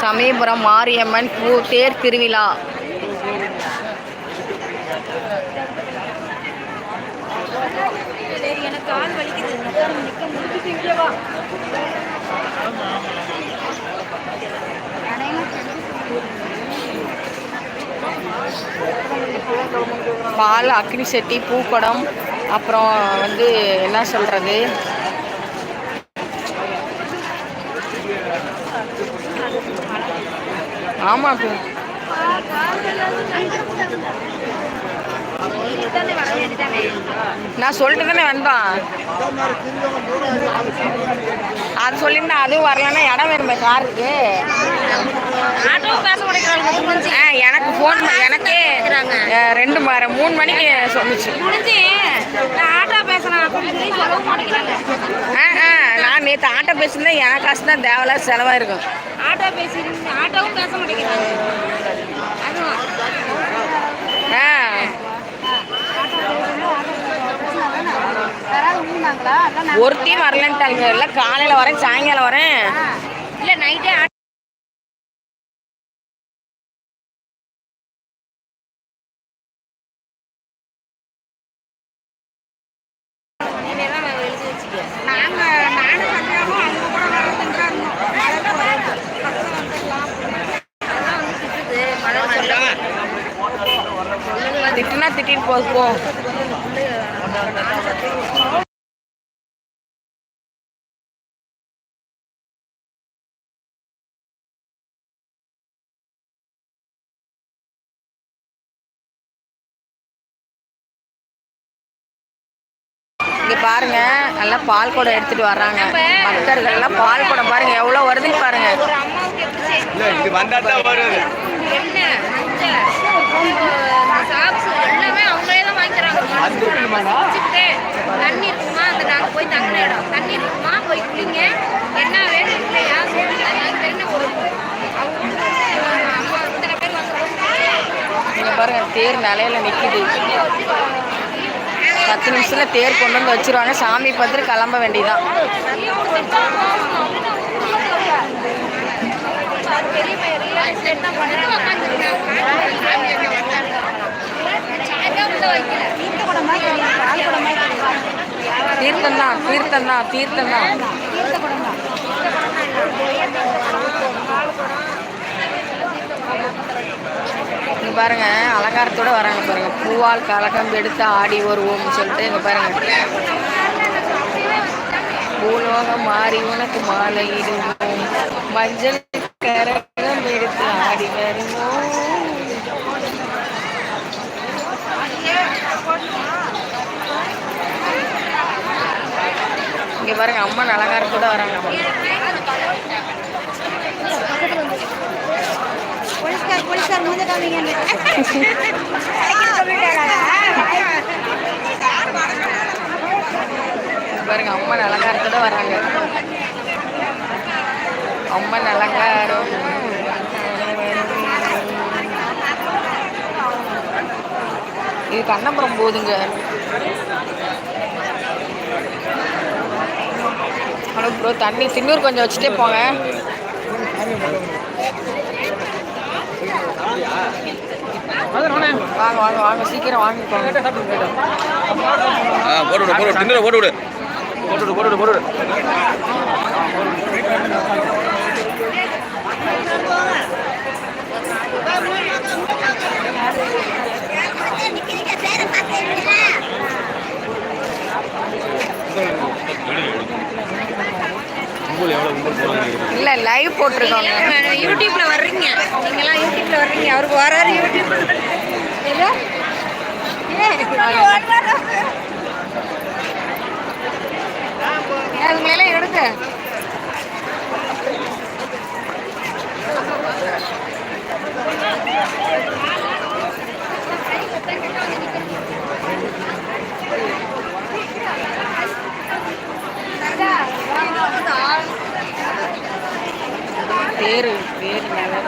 சமயபுரம் மாரியம்மன் தேர் திருவிழா. பால், அக்னி சட்டி, பூக்கடம், அப்புறம் என்ன சொல்கிறது, ஆமாம் நான் சொல்லிட்டு தானே வந்தோம். அது சொல்லியிருந்தா அதுவும் வரலன்னா இடம் வேணுமே காருக்கு. எனக்கு ஃபோன் எனக்கே 3 மணிக்கு சொல்லிச்சு. நான் நேற்று ஆட்டோ பேசியிருந்தேன். என் காசு தான் தேவையில்லாத செலவாக இருக்கும். ஆட்டோ பேசி ஆட்டோவும் பேச மாட்டேங்கிறாங்க. ஒருத்தையும் வரலன்ட்டாங்க. இல்லை காலையில் வரேன், சாயங்காலம் வரேன், இல்லை நைட்டே திட்டுனா திட்டிட்டு போகும். இங்கே பாருங்க, நல்லா பால் குடம் எடுத்துட்டு வர்றாங்க பக்தர்கள் எல்லாம். பால் குடம் பாருங்க எவ்வளோ வருதுன்னு பாருங்க. எல்லாமே அவங்களே தான் வாங்கிக்கிறாங்க. தண்ணி இருக்குமா, அந்த நாங்கள் போய் தங்குற இடம் தண்ணி இருக்குமா, போய் குளிங்க, என்ன வேணும் இல்லையா சொல்லுங்க. இத்தனை பேர் வாங்க பாருங்க. தேர் நிலையில நிற்கிது. 10 நிமிஷத்தில் தேர் கொண்டு வந்து வச்சுருவாங்க. சாமி பார்த்துட்டு கிளம்ப வேண்டியதான். தீர்த்தம்தான் தீர்த்தம்தான் தீர்த்தம்தான். இங்கே பாருங்க அலங்காரத்தோடு வராங்க பாருங்க. பூவால் கலகம் எடுத்து ஆடி வருவோம்னு சொல்லிட்டு இங்கே பாருங்க. பூலோகம் மாறி உனக்கு மாலையிடுவோம், மஞ்சள் கரகம் எடுத்து ஆடி வருவோம். இங்கே பாருங்க அம்மன் அலங்காரத்தோட வராங்க. பாருங்க அம்மன் அலங்காரத்தோட வராங்க. அம்மன் அலங்காரம். இது கண்ணபுரம் போகுதுங்க. ஹலோ ப்ரோ, தண்ணி தின்னூர் கொஞ்சம் வச்சுட்டே போங்க. வாங்க வாங்க வாங்க, சீக்கிரம் வாங்கிக்கோங்க. போட்டு இல்லை லைவ் போட்டிருக்காங்க. யூடியூப்ல வர்றீங்க நீங்களாம், யூடியூப்ல வர்றீங்க. அவருக்கு வராரு யூடியூப். அதுங்களெல்லாம் எடுக்க பேரு நல்லா